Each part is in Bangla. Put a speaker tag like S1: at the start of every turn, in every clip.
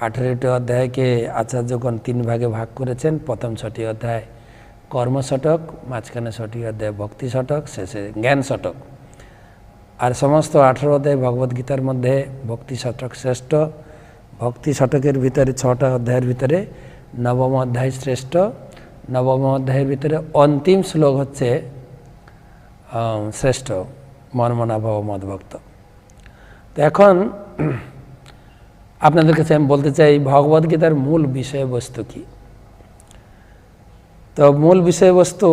S1: 18টি অধ্যায়কে আচার্যগণ 3 ভাগে ভাগ করেছেন। প্রথম 6টি অধ্যায় কর্ম শতক, মাঝখানে 6টি অধ্যায় ভক্তি শতক, শেষে জ্ঞান শতক। আর সমস্ত 18 অধ্যায় ভগবদ্গীতার মধ্যে ভক্তি শতক শ্রেষ্ঠ। ভক্তি শতকের ভিতরে 6টা অধ্যায়ের ভিতরে নবম অধ্যায় শ্রেষ্ঠ। নবম অধ্যায়ের ভিতরে অন্তিম শ্লোক হচ্ছে শ্রেষ্ঠ, মনমনা ভব মদভক্ত। তো এখন আপনাদের কাছে আমি বলতে চাই ভগবদ্গীতার মূল বিষয়বস্তু কি। তো মূল বিষয়বস্তু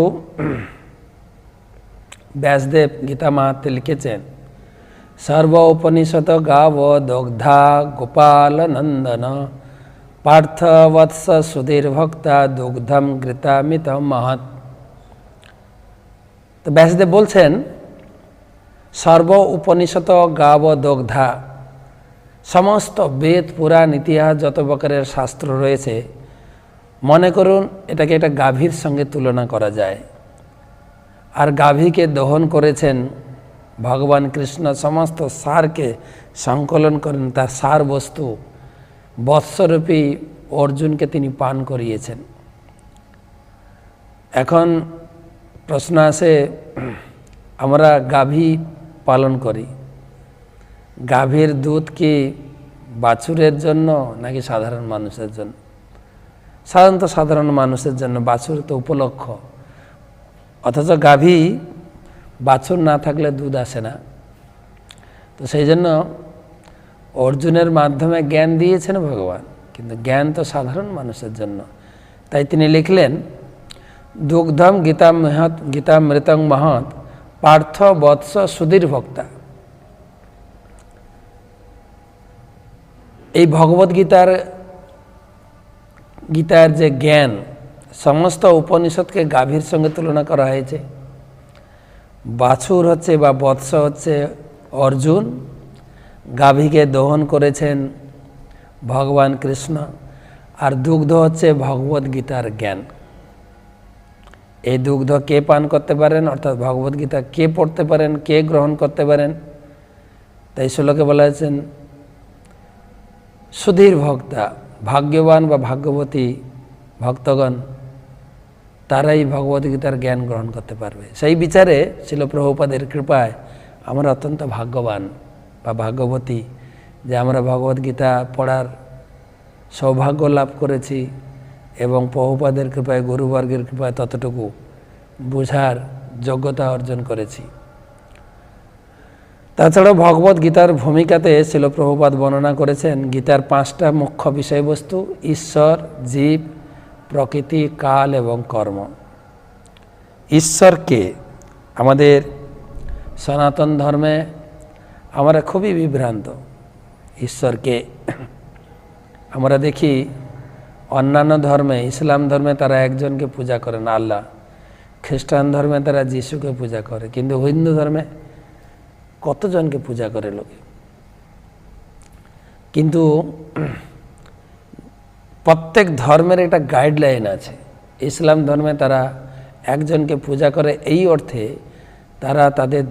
S1: ব্যাসদেব গীতা মাহাত্ম্যে লিখেছেন, সর্ব উপনিষদ গাব দগ্ধা গোপাল নন্দন পার্থ বৎস সুধীর ভক্তা দুগ্ধম ঘৃতামিত মহৎ। তো ব্যাসদেব বলছেন সর্ব উপনিষদ গাব দগ্ধা, সমস্ত বেদ পুরাণ ইতিহাস যত প্রকারের শাস্ত্র রয়েছে, মনে করুন এটাকে একটা গাভীর সঙ্গে তুলনা করা যায়। আর গাভীকে দহন করেছেন ভগবান কৃষ্ণ, সমস্ত সারকে সংকলন করেন, তার সার বস্তু বৎসরূপী অর্জুনকে তিনি পান করিয়েছেন। এখন প্রশ্ন আসে, আমরা গাভী পালন করি, গাভীর দুধ কি বাছুরের জন্য নাকি সাধারণ মানুষের জন্য? সাধারণত সাধারণ মানুষের জন্য, বাছুর তো উপলক্ষ। অথচ গাভী বাছুর না থাকলে দুধ আসে না। তো সেই জন্য অর্জুনের মাধ্যমে জ্ঞান দিয়েছেন ভগবান, কিন্তু জ্ঞান তো সাধারণ মানুষের জন্য। তাই তিনি লিখলেন, দুগ্ধম গীতামৃতং মহৎ পার্থ বৎস সুধীর ভক্তা। এই ভগবদ্গীতার যে জ্ঞান, সমস্ত উপনিষদকে গাভীর সঙ্গে তুলনা করা হয়েছে। বাছুর হচ্ছে বা বৎস হচ্ছে অর্জুন, গাভীকে দহন করেছেন ভগবান কৃষ্ণ, আর দুগ্ধ হচ্ছে ভগবদ্গীতার জ্ঞান। এই দুগ্ধ কে পান করতে পারেন, অর্থাৎ ভগবদ্গীতা কে পড়তে পারেন, কে গ্রহণ করতে পারেন? তাই শ্লোকে বলা হয়েছেন সুধীর ভক্তা, ভাগ্যবান বা ভাগ্যবতী ভক্তগণ তারাই ভগবদ্গীতার জ্ঞান গ্রহণ করতে পারবে। সেই বিচারে শিল প্রভুপাদের কৃপায় আমরা অত্যন্ত ভাগ্যবান বা ভাগ্যবতী যে আমরা ভগবদ্গীতা পড়ার সৌভাগ্য লাভ করেছি এবং প্রভুপাদের কৃপায়, গুরুবর্গের কৃপায় ততটুকু বুঝার যোগ্যতা অর্জন করেছি। তাছাড়াও ভগবদ্গীতার ভূমিকাতে শিল প্রভুপাদ বর্ণনা করেছেন গীতার 5টা মুখ্য বিষয়বস্তু: ঈশ্বর, জীব, প্রকৃতি, কাল এবং কর্ম। ঈশ্বরকে আমাদের সনাতন ধর্মে আমরা খুবই বিভ্রান্ত। ঈশ্বরকে আমরা দেখি অন্যান্য ধর্মে, ইসলাম ধর্মে তারা একজনকে পূজা করেন, আল্লাহ। খ্রিস্টান ধর্মে তারা যিশুকে পূজা করে, কিন্তু হিন্দু ধর্মে কতজনকে পূজা করে লোকে। কিন্তু প্রত্যেক ধর্মের একটা গাইডলাইন আছে। ইসলাম ধর্মে তারা একজনকে পূজা করে এই অর্থে তারা তাদের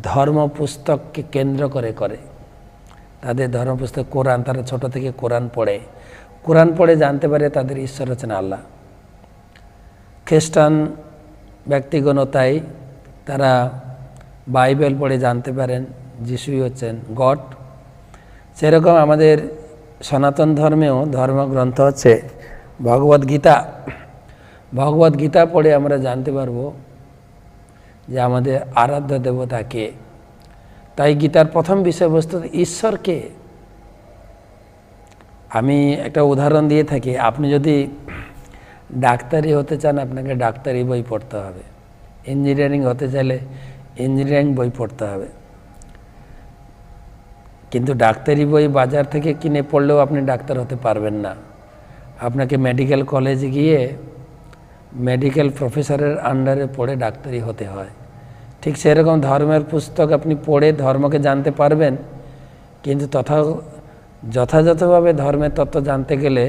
S1: ধর্ম পুস্তককে কেন্দ্র করে তাদের ধর্মপুস্তক কোরআন, তারা ছোট থেকে কোরআন পড়ে জানতে পারে তাদের ঈশ্বর হচ্ছেন আল্লাহ। খ্রিস্টান ব্যক্তিগণ তাই তারা বাইবেল পড়ে জানতে পারেন যিশুই হচ্ছেন গড। সেরকম আমাদের সনাতন ধর্মেও ধর্মগ্রন্থ হচ্ছে ভগবদ্গীতা। ভগবদ্গীতা পড়ে আমরা জানতে পারবো যে আমাদের আরাধ্য দেবতা কে। তাই গীতার প্রথম বিষয়বস্তু ঈশ্বরকে। আমি একটা উদাহরণ দিয়ে থাকি, আপনি যদি ডাক্তারি হতে চান আপনাকে ডাক্তারি বই পড়তে হবে, ইঞ্জিনিয়ারিং হতে চাইলে ইঞ্জিনিয়ারিং বই পড়তে হবে। কিন্তু ডাক্তারি বই বাজার থেকে কিনে পড়লেও আপনি ডাক্তার হতে পারবেন না। আপনাকে মেডিকেল কলেজে গিয়ে মেডিকেল প্রফেসরের আন্ডারে পড়ে ডাক্তারি হতে হয়। ঠিক সেরকম ধর্মের পুস্তক আপনি পড়ে ধর্মকে জানতে পারবেন, কিন্তু যথাযথভাবে ধর্মের তত্ত্ব জানতে গেলে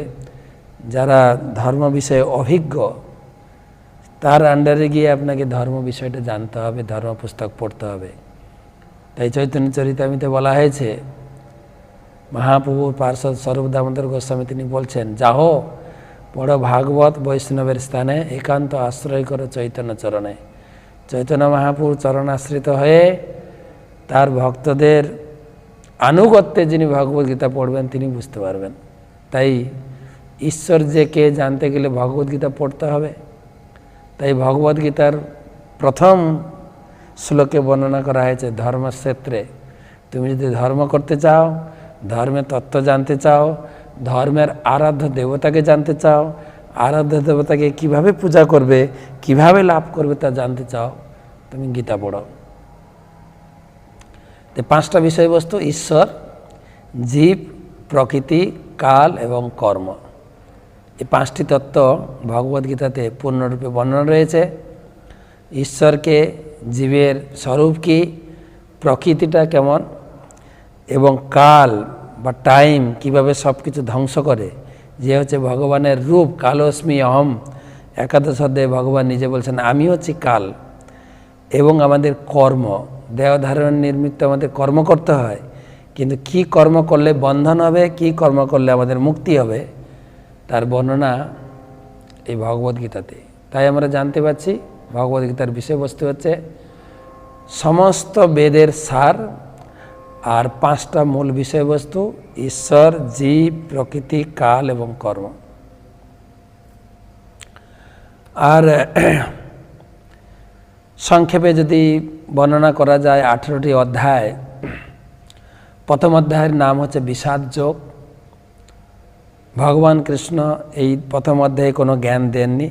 S1: যারা ধর্ম বিষয়ে অভিজ্ঞ তার আন্ডারে গিয়ে আপনাকে ধর্ম বিষয়টা জানতে হবে, ধর্ম পুস্তক পড়তে হবে। তাই চৈতন্য চরিতামৃতে বলা হয়েছে মহাপ্রভুর পার্ষদ স্বরূপ দামোদর গোস্বামী তিনি বলছেন, যাহো পড় ভাগবত বৈষ্ণবের স্থানে, একান্ত আশ্রয় করো চৈতন্য চরণে। চৈতন্য মহাপ্রভুর চরণাশ্রিত হয়ে তার ভক্তদের আনুগত্যে যিনি ভগবদ্গীতা পড়বেন তিনি বুঝতে পারবেন। তাই ঈশ্বর যে কে জানতে গেলে ভগবদ্গীতা পড়তে হবে। তাই ভগবদ্গীতার প্রথম শ্লোকে বর্ণনা করা হয়েছে ধর্মক্ষেত্রে, তুমি যদি ধর্ম করতে চাও, ধর্মের তত্ত্ব জানতে চাও, ধর্মের আরাধ্য দেবতাকে জানতে চাও, আরাধ্য দেবতাকে কিভাবে পূজা করবে, কিভাবে লাভ করবে তা জানতে চাও, তুমি গীতা পড়ো। তো 5টা বিষয়বস্তু: ঈশ্বর, জীব, প্রকৃতি, কাল এবং কর্ম। এই 5টি তত্ত্ব ভগবদ্গীতাতে পূর্ণরূপে বর্ণনা রয়েছে। ঈশ্বরকে, জীবের স্বরূপ কী, প্রকৃতিটা কেমন, এবং কাল বা টাইম কিভাবে সব কিছু ধ্বংস করে, যে হচ্ছে ভগবানের রূপ। কালোস্মি অহম, একাদশ অধ্যায়ে ভগবান নিজে বলছেন আমি হচ্ছি কাল। এবং আমাদের কর্ম, দেহ ধারণ নিমিত্ত আমাদের কর্ম করতে হয়, কিন্তু কি কর্ম করলে বন্ধন হবে, কি কর্ম করলে আমাদের মুক্তি হবে, তার বর্ণনা এই ভগবদ্গীতাতে। তাই আমরা জানতে পারছি ভগবদ্গীতার বিষয়বস্তু হচ্ছে সমস্ত বেদের সার, আর 5টা মূল বিষয়বস্তু: ঈশ্বর, জীব, প্রকৃতি, কাল এবং কর্ম। আর সংক্ষেপে যদি বর্ণনা করা যায় 18টি অধ্যায়। প্রথম অধ্যায়ের নাম হচ্ছে বিষাদ যোগ। ভগবান কৃষ্ণ এই প্রথম অধ্যায়ে কোনো জ্ঞান দেননি,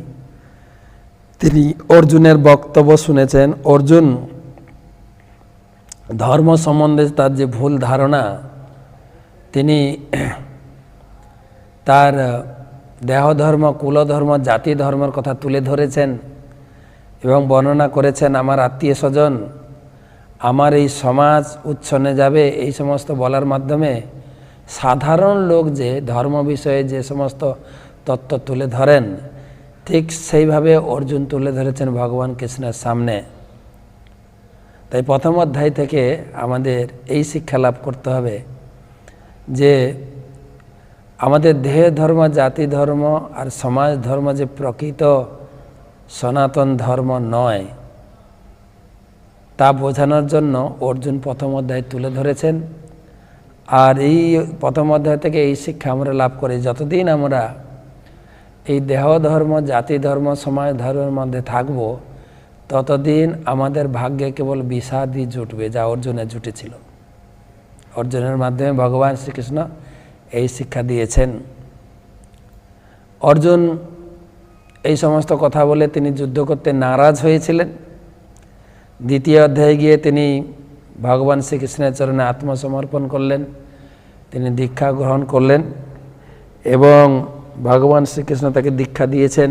S1: তিনি অর্জুনের বক্তব্য শুনেছেন। অর্জুন ধর্ম সম্বন্ধে তার যে ভুল ধারণা, তিনি তার দেহধর্ম, কুলধর্ম, জাতি ধর্মের কথা তুলে ধরেছেন এবং বর্ণনা করেছেন। আমার আত্মীয় স্বজন, আমার এই সমাজ উচ্ছন্নে যাবে, এই সমস্ত বলার মাধ্যমে সাধারণ লোক যে ধর্ম বিষয়ে যে সমস্ত তত্ত্ব তুলে ধরেন, ঠিক সেইভাবে অর্জুন তুলে ধরেছেন ভগবান কৃষ্ণের সামনে। তাই প্রথম অধ্যায় থেকে আমাদের এই শিক্ষা লাভ করতে হবে যে আমাদের দেহ ধর্ম, জাতি ধর্ম আর সমাজ ধর্ম যে প্রকৃত সনাতন ধর্ম নয়, তা বোঝানোর জন্য অর্জুন প্রথম অধ্যায় তুলে ধরেছেন। আর এই প্রথম অধ্যায় থেকে এই শিক্ষা আমরা লাভ করি, যতদিন আমরা এই দেহ ধর্ম, জাতি ধর্ম, সমাজ ধর্মের মধ্যে থাকব, ততদিন আমাদের ভাগ্যে কেবল বিষাদই জুটবে, যা অর্জুনের জুটেছিল। অর্জুনের মাধ্যমে ভগবান শ্রীকৃষ্ণ এই শিক্ষা দিয়েছেন। অর্জুন এই সমস্ত কথা বলে তিনি যুদ্ধ করতে নারাজ হয়েছিলেন। দ্বিতীয় অধ্যায়ে গিয়ে তিনি ভগবান শ্রীকৃষ্ণের চরণে আত্মসমর্পণ করলেন, তিনি দীক্ষা গ্রহণ করলেন এবং ভগবান শ্রীকৃষ্ণ তাকে দীক্ষা দিয়েছেন।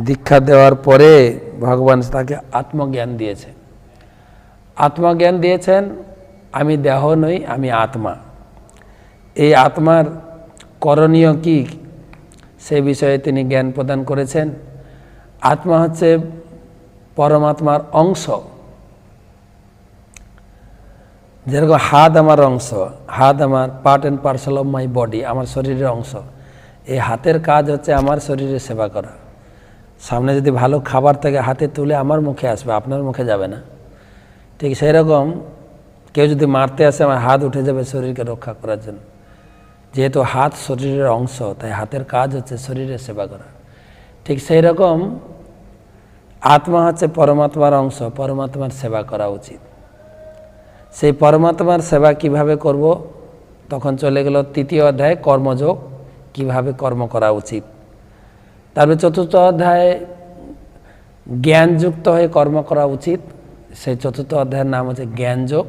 S1: দীক্ষা দেওয়ার পরে ভগবান তাকে আত্মজ্ঞান দিয়েছেন। আত্মজ্ঞান দিয়েছেন, আমি দেহ নই, আমি আত্মা। এই আত্মার করণীয় কি, সে বিষয়ে তিনি জ্ঞান প্রদান করেছেন। আত্মা হচ্ছে পরমাত্মার অংশ। যেরকম হাত আমার অংশ, হাত আমার part and parcel of my body, আমার শরীরের অংশ। এই হাতের কাজ হচ্ছে আমার শরীরের সেবা করা। সামনে যদি ভালো খাবার থাকে, হাতে তুলে আমার মুখে আসবে, আপনার মুখে যাবে না। ঠিক সেই রকম কেউ যদি মারতে আসে, আমার হাত উঠে যাবে শরীরকে রক্ষা করার জন্য। যেহেতু হাত শরীরের অংশ, তাই হাতের কাজ হচ্ছে শরীরের সেবা করা। ঠিক সেই রকম আত্মা হচ্ছে পরমাত্মার অংশ, পরমাত্মার সেবা করা উচিত। সেই পরমাত্মার সেবা কিভাবে করব, তখন চলে গেল তৃতীয় অধ্যায় কর্মযোগ, কিভাবে কর্ম করা উচিত। তারপরে চতুর্থ অধ্যায়ে জ্ঞানযুক্ত হয়ে কর্ম করা উচিত। সেই চতুর্থ অধ্যায়ের নাম হচ্ছে জ্ঞানযোগ।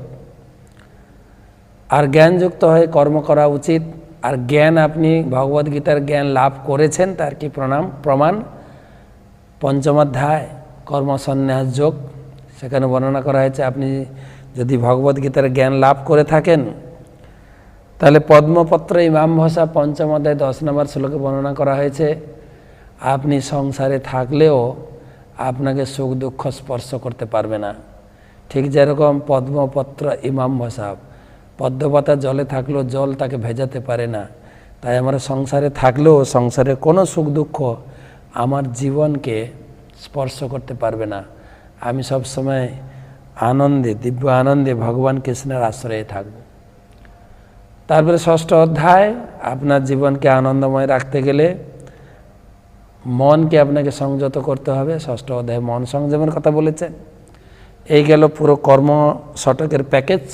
S1: আর জ্ঞানযুক্ত হয়ে কর্ম করা উচিত। আর জ্ঞান, আপনি ভগবদ্গীতার জ্ঞান লাভ করেছেন, তার কি প্রমাণ? পঞ্চম অধ্যায় কর্মসন্ন্যাস যোগ, সেখানে বর্ণনা করা হয়েছে আপনি যদি ভগবদ্গীতার জ্ঞান লাভ করে থাকেন, তাহলে পদ্মপত্র ইমাম ভাষা পঞ্চম অধ্যায় 10 নম্বর শ্লোকে বর্ণনা করা হয়েছে, আপনি সংসারে থাকলেও আপনাকে সুখ দুঃখ স্পর্শ করতে পারবে না। ঠিক যেরকম পদ্মপত্র ইমাম ভাষা, পদ্মপাতা জলে থাকলেও জল তাকে ভেজাতে পারে না। তাই আমরা সংসারে থাকলেও সংসারে কোনো সুখ দুঃখ আমার জীবনকে স্পর্শ করতে পারবে না। আমি সবসময় আনন্দে, দিব্য আনন্দে ভগবান কৃষ্ণের আশ্রয়ে থাকব। তারপরে ষষ্ঠ অধ্যায়, আপনার জীবনকে আনন্দময় রাখতে গেলে মনকে আপনাকে সংযত করতে হবে। ষষ্ঠ অধ্যায়ে মন সংযমের কথা বলেছেন। এই গেল পুরো কর্ম শতকের প্যাকেজ।